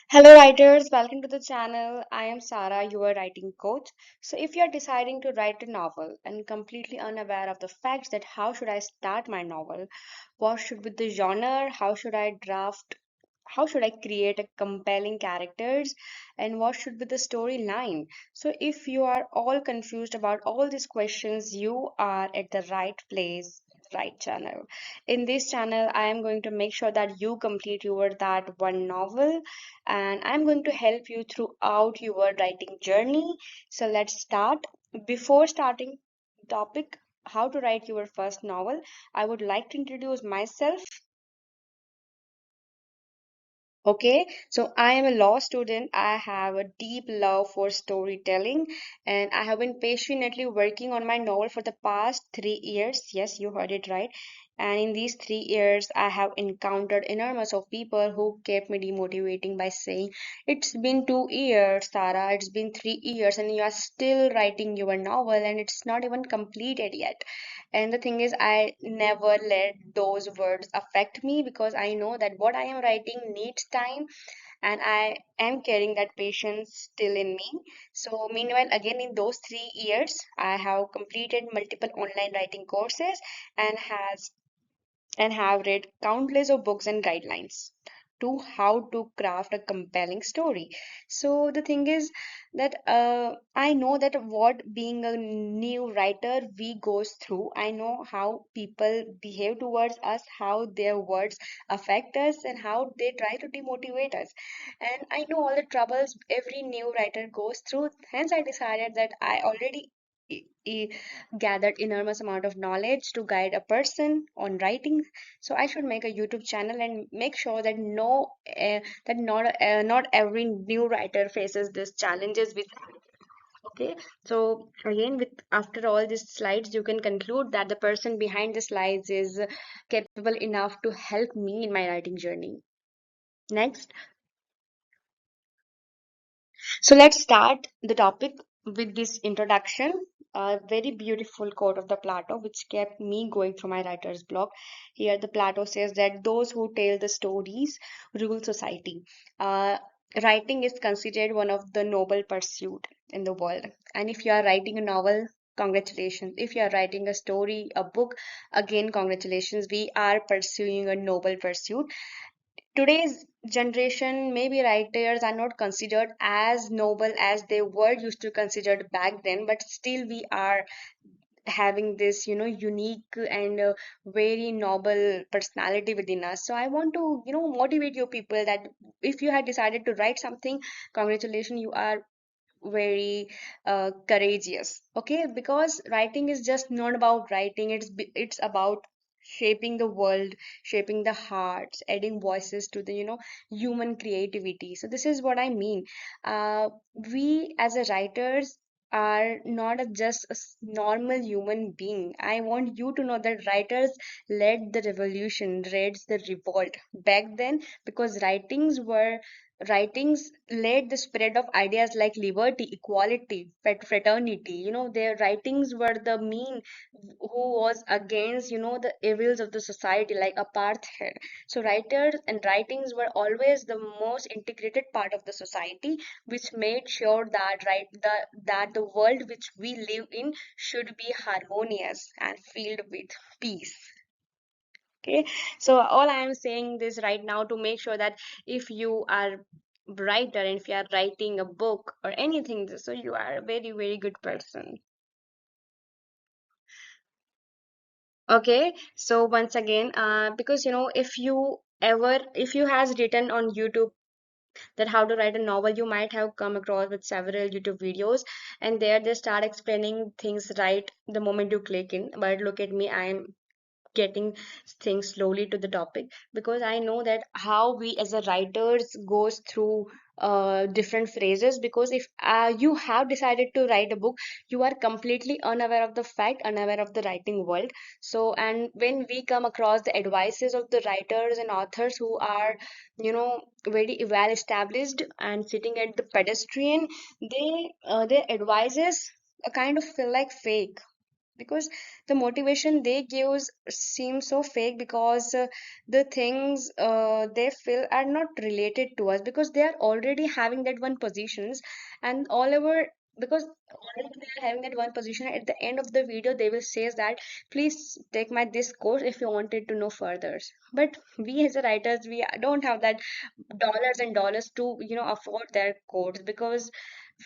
Hello, writers. Welcome to the channel. I am Sarah, your writing coach. So, if you're deciding to write a novel and completely unaware of the facts that how should I start my novel, what should be the genre, how should I create a compelling characters, and what should be the storyline? So, if you are all confused about all these questions, you are at the right place, right channel. In this channel, I am going to make sure that you complete your that one novel and I'm going to help you throughout your writing journey. So let's start. Before starting topic how to write your first novel, I would like to introduce myself. Okay, so I am a law student. I have a deep love for storytelling, and I have been patiently working on my novel for the past 3 years. Yes, you heard it right. And in these 3 years, I have encountered enormous of people who kept me demotivating by saying, "It's been 2 years, Sarah. It's been 3 years, and you are still writing your novel, and it's not even completed yet." And the thing is, I never let those words affect me because I know that what I am writing needs time and I am carrying that patience still in me. So, meanwhile, again, in those 3 years, I have completed multiple online writing courses and has and have read countless of books and guidelines to how to craft a compelling story. So the thing is that I know that what being a new writer we goes through. I know how people behave towards us, how their words affect us, and how they try to demotivate us. And I know all the troubles every new writer goes through. Hence, I decided that I already gathered enormous amount of knowledge to guide a person on writing, so I should make a YouTube channel and make sure that not every new writer faces these challenges with. Okay, so again, with after all these slides, you can conclude that the person behind the slides is capable enough to help me in my writing journey. Next, so let's start the topic with this introduction. A very beautiful quote of the Plato, which kept me going through my writer's block. Here, the Plato says that those who tell the stories rule society. Uh, Writing is considered one of the noble pursuit in the world. And if you are writing a novel, congratulations. If you are writing a story, a book, again, congratulations. We are pursuing a noble pursuit. Today's generation, maybe writers are not considered as noble as they were used to considered back then, but still we are having this unique and very noble personality within us. So I want to motivate you people that if you had decided to write something, congratulations, you are very courageous. Okay, because writing is just not about writing, it's about shaping the world, shaping the hearts, adding voices to the human creativity. So this is what I mean. We as a writers are not just normal human being. I want you to know that writers led the revolution, led the revolt back then, because writings led the spread of ideas like liberty, equality, fraternity. Their writings were the mean who was against, the evils of the society like apartheid. So writers and writings were always the most integrated part of the society, which made sure that that the world which we live in should be harmonious and filled with peace. Okay, so all I am saying this right now to make sure that if you are writer and if you are writing a book or anything, so you are a very, very good person. Okay, so once again, because if you has written on YouTube that how to write a novel, you might have come across with several YouTube videos, and there they start explaining things right the moment you click in. But look at me, I am getting things slowly to the topic because I know that how we as a writers goes through different phrases. Because if you have decided to write a book, you are completely unaware of the fact, unaware of the writing world. So, and when we come across the advices of the writers and authors who are, very well established and sitting at the pedestrian, their advices kind of feel like fake. because the motivation they give seems so fake, because the things they feel are not related to us, because they are already having that one positions and all over, because already they are having that one position. At the end of the video they will say that please take my this course if you wanted to know further. But we as a writers, we don't have that dollars and dollars to afford their course, because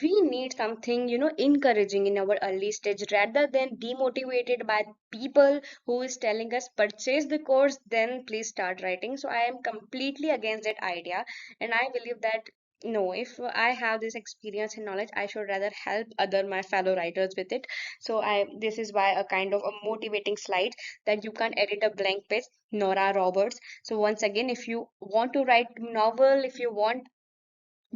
we need something encouraging in our early stage, rather than demotivated by people who is telling us purchase the course then please start writing. So I am completely against that idea, and I believe that no, if I have this experience and knowledge, I should rather help other my fellow writers with it. So I this is why a kind of a motivating slide, that you can edit a blank page, Nora Roberts. So once again, if you want to write novel, if you want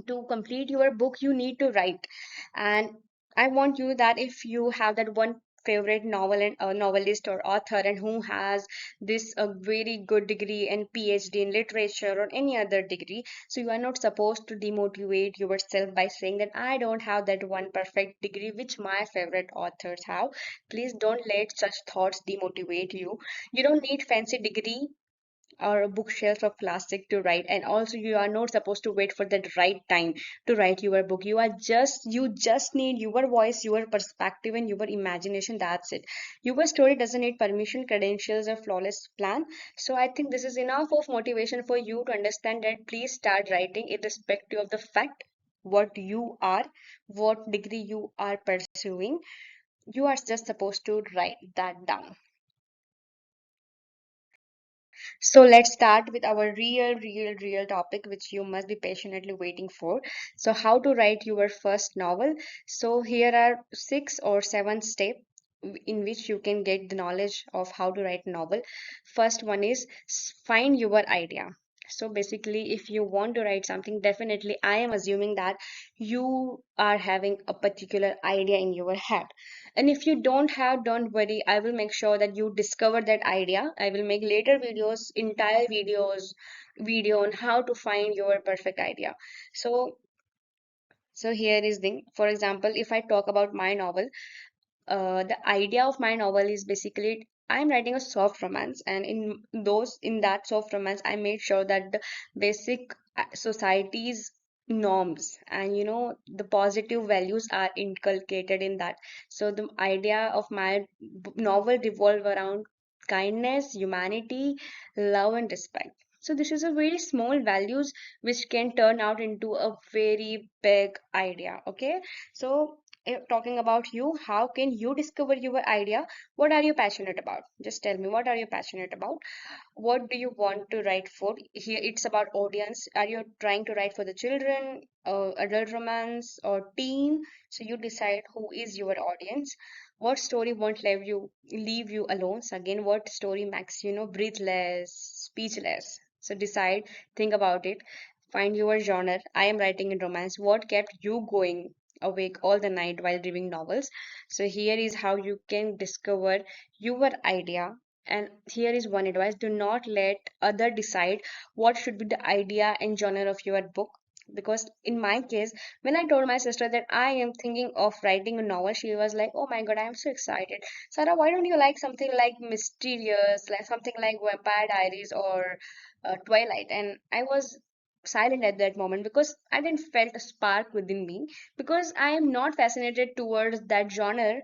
to complete your book, you need to write. And I want you that if you have that one favorite novel and novelist or author and who has this a very good degree and PhD in literature or any other degree, so you are not supposed to demotivate yourself by saying that I don't have that one perfect degree which my favorite authors have. Please don't let such thoughts demotivate you. You don't need fancy degree or a bookshelf of classic to write, and also you are not supposed to wait for that right time to write your book. You just need your voice, your perspective, and your imagination. That's it. Your story doesn't need permission, credentials, or flawless plan. So I think this is enough of motivation for you to understand that please start writing irrespective of the fact what you are, what degree you are pursuing. You are just supposed to write that down. So let's start with our real topic, which you must be patiently waiting for. So, how to write your first novel. So, here are 6 or 7 steps in which you can get the knowledge of how to write a novel. First one is find your idea. So, basically, if you want to write something, definitely I am assuming that you are having a particular idea in your head. And if you don't have, don't worry, I will make sure that you discover that idea. I will make later videos, entire video on how to find your perfect idea. So, so here is the, for example, if I talk about my novel, the idea of my novel is basically I'm writing a soft romance, and in that soft romance, I made sure that the basic society's norms and the positive values are inculcated in that. So the idea of my novel revolve around kindness, humanity, love, and respect. So this is a very small values which can turn out into a very big idea. Okay, so talking about you, how can you discover your idea? What are you passionate about? Just tell me, what are you passionate about? What do you want to write for? Here it's about audience. Are you trying to write for the children, adult romance, or teen? So you decide who is your audience. What story won't leave you alone? So again, what story makes breathless, speechless? So decide, think about it, find your genre. I am writing in romance. What kept you going awake all the night while reading novels? So here is how you can discover your idea. And here is one advice: do not let other decide what should be the idea and genre of your book. Because in my case, when I told my sister that I am thinking of writing a novel, she was like, "Oh my God, I am so excited. Sarah, why don't you like something like mysterious, like something like Vampire Diaries or Twilight?" And I was silent at that moment because I didn't felt a spark within me, because I am not fascinated towards that genre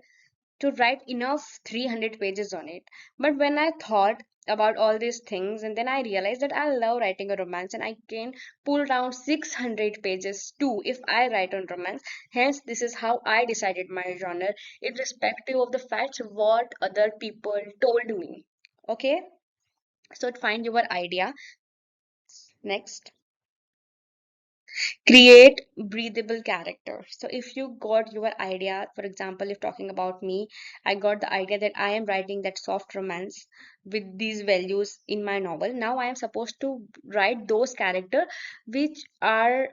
to write enough 300 pages on it. But when I thought about all these things, and then I realized that I love writing a romance and I can pull down 600 pages too if I write on romance. Hence, this is how I decided my genre, irrespective of the facts what other people told me. Okay, so find your idea. Next, create breathable character. So if you got your idea, for example, if talking about me, I got the idea that I am writing that soft romance with these values in my novel. Now I am supposed to write those character which are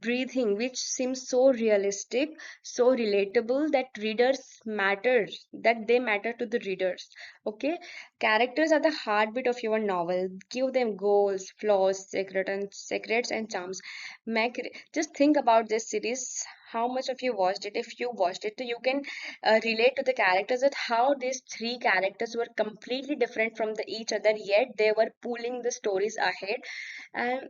breathing, which seems so realistic, so relatable that readers matter, that they matter to the readers. Okay, characters are the heartbeat of your novel. Give them goals, flaws, secrets and charms. Make just think about this series. How much of you watched it? If you watched it, you can relate to the characters, that how these three characters were completely different from the each other, yet they were pulling the stories ahead, and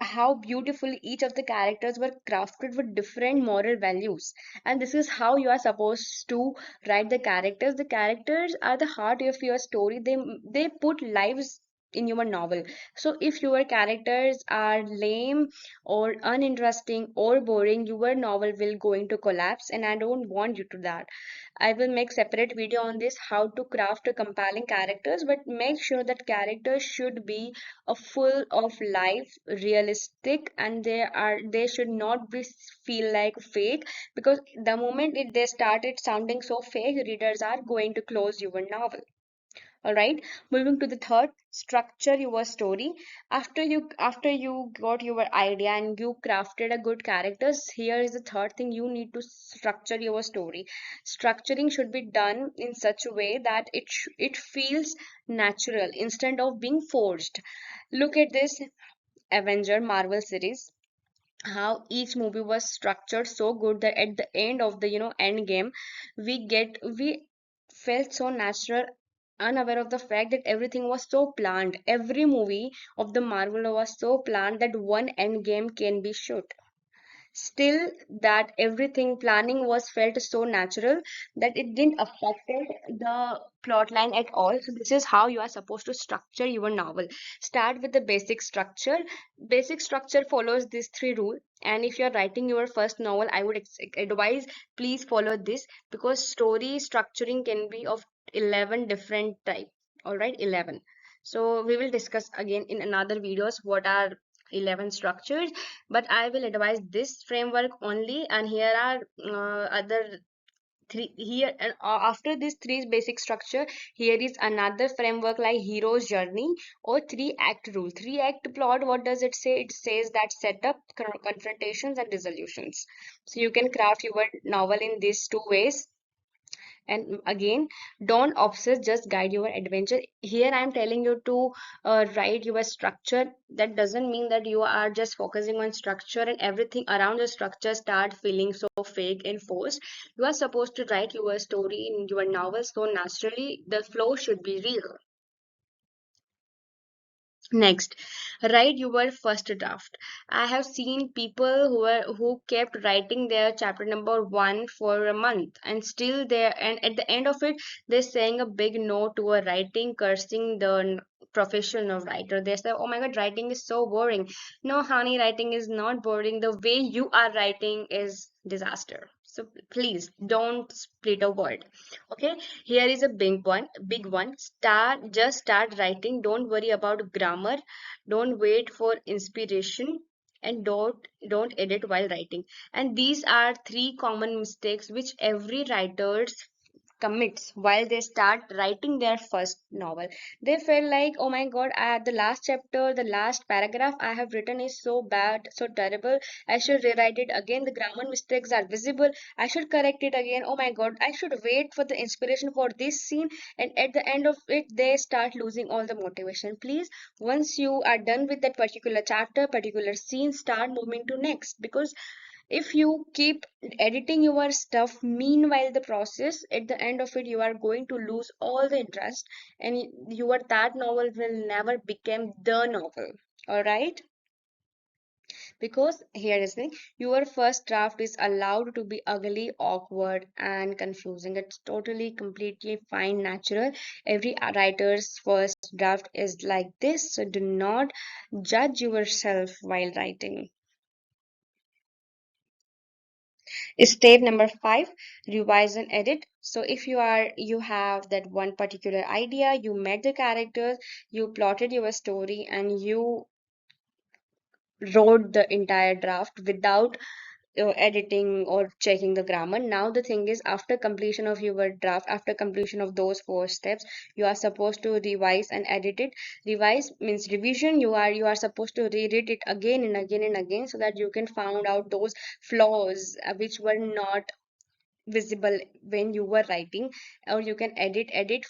how beautifully each of the characters were crafted with different moral values. And this is how you are supposed to write the characters. The characters are the heart of your story. They put lives in your novel. So if your characters are lame or uninteresting or boring, your novel will going to collapse, and I don't want you to that. I will make separate video on this, how to craft a compelling characters, but make sure that characters should be a full of life, realistic, and they should not be feel like fake, because the moment they started sounding so fake, readers are going to close your novel. All right, moving to the third, structure your story. After you got your idea and you crafted a good characters, here is the third thing: you need to structure your story. Structuring should be done in such a way that it feels natural instead of being forced. Look at this Avenger Marvel series, how each movie was structured so good that at the end of the end game, we felt so natural, unaware of the fact that everything was so planned. Every movie of the Marvel was so planned that one end game can be shot. Still, that everything planning was felt so natural that it didn't affect the plot line at all. So this is how you are supposed to structure your novel. Start with the basic structure. Basic structure follows these three rules. And if you are writing your first novel, I would advise, please follow this, because story structuring can be of 11 different type. All right, 11. So we will discuss again in another videos what are 11 structures, but I will advise this framework only. And here are other three here, and after this three basic structure, here is another framework like hero's journey or three act rule. Three act plot, what does it say? It says that setup, confrontations and resolutions. So you can craft your novel in these two ways. And again, don't obsess, just guide your adventure. Here I am telling you to write your structure. That doesn't mean that you are just focusing on structure and everything around the structure start feeling so fake and forced. You are supposed to write your story in your novel so naturally, the flow should be real. Next, write your first draft. I have seen people who kept writing their chapter number one for a month, and still there, and at the end of it, they're saying a big no to a writing, cursing the professional writer. They say, "Oh my God, writing is so boring." No, honey, writing is not boring. The way you are writing is disaster. So please don't split a word. Okay, here is a big one. Start writing. Don't worry about grammar. Don't wait for inspiration, and don't edit while writing. And these are three common mistakes which every writer commits while they start writing their first novel. They feel like, oh my God, the last chapter, the last paragraph I have written is so bad, so terrible. I should rewrite it again. The grammar mistakes are visible. I should correct it again. Oh my God, I should wait for the inspiration for this scene. And at the end of it, they start losing all the motivation. Please, once you are done with that particular chapter, particular scene, start moving to next, because if you keep editing your stuff meanwhile the process, at the end of it you are going to lose all the interest, and your that novel will never become the novel. All right, because here is the thing, your first draft is allowed to be ugly, awkward and confusing. It's totally completely fine, natural. Every writer's first draft is like this, so do not judge yourself while writing. Step number 5, revise and edit. So if you have that one particular idea, you met the characters, you plotted your story, and you wrote the entire draft without editing or checking the grammar. Now the thing is, after completion of your draft, after completion of those four steps, you are supposed to revise and edit it. Revise means revision. You are supposed to reread it again and again and again, so that you can find out those flaws which were not visible when you were writing. Or you can edit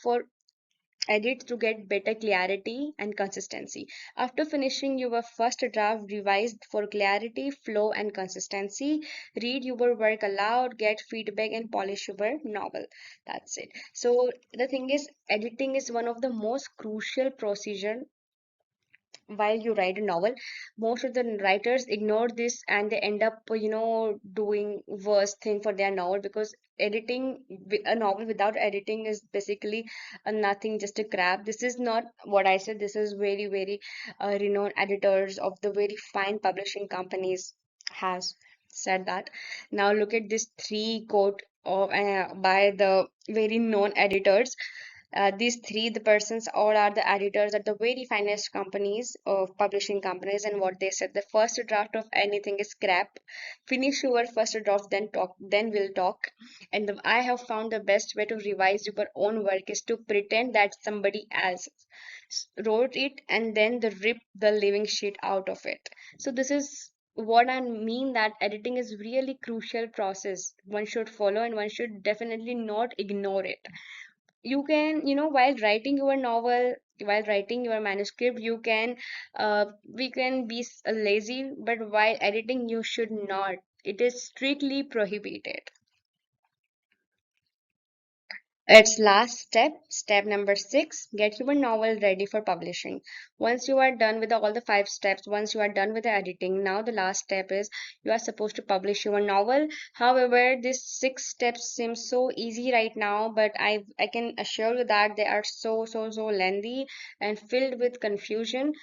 to get better clarity and consistency. After finishing your first draft, revise for clarity, flow, and consistency. Read your work aloud, get feedback, and polish your novel. That's it. So the thing is, editing is one of the most crucial procedure while you write a novel. Most of the writers ignore this and they end up doing worse thing for their novel, because editing a novel without editing is basically a nothing, just a crap. This is not what I said. This is very very renowned editors of the very fine publishing companies has said that. Now look at this three quote of by the very known editors. These three, the persons, all are the editors at the very finest companies of publishing companies, and what they said: the first draft of anything is scrap. Finish your first draft, then talk, then we'll talk. And I have found the best way to revise your own work is to pretend that somebody else wrote it and then the rip the living shit out of it. So this is what I mean, that editing is really crucial process one should follow, and one should definitely not ignore it. You can, while writing your novel, while writing your manuscript, you can we can be lazy, but while editing you should not. It is strictly prohibited. Its last step, step number 6, get your novel ready for publishing. Once you are done with all the 5 steps, once you are done with the editing, now the last step is you are supposed to publish your novel. However, these 6 steps seem so easy right now, but I can assure you that they are so lengthy and filled with confusion.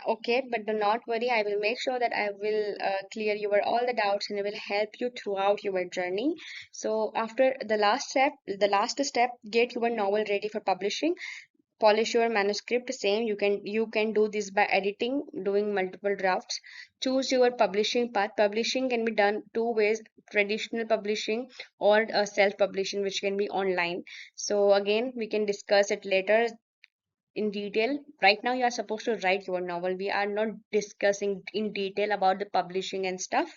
Okay, but do not worry, I will make sure that I will clear your all the doubts and I will help you throughout your journey. So after the last step, get your novel ready for publishing. Polish your manuscript. Same, you can do this by editing, doing multiple drafts. Choose your publishing path. Publishing can be done two ways: traditional publishing or self-publishing, which can be online. So again, we can discuss it later in detail. Right now, you are supposed to write your novel. We are not discussing in detail about the publishing and stuff.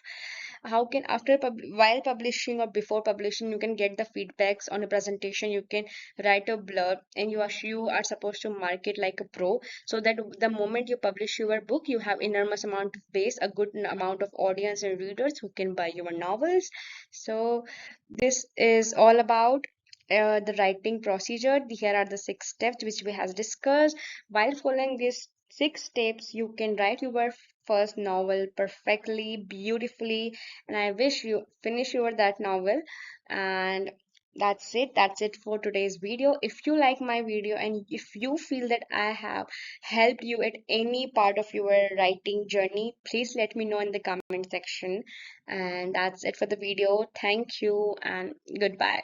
How can while publishing or before publishing, you can get the feedbacks on a presentation. You can write a blurb, and you are supposed to market like a pro, so that the moment you publish your book, you have enormous amount of base, a good amount of audience and readers who can buy your novels. So this is all about the writing procedure. Here are the 6 steps which we have discussed. While following these 6 steps, you can write your first novel perfectly, beautifully, and I wish you finish your that novel. And that's it for today's video. If you like my video and if you feel that I have helped you at any part of your writing journey, please let me know in the comment section. And that's it for the video. Thank you and goodbye.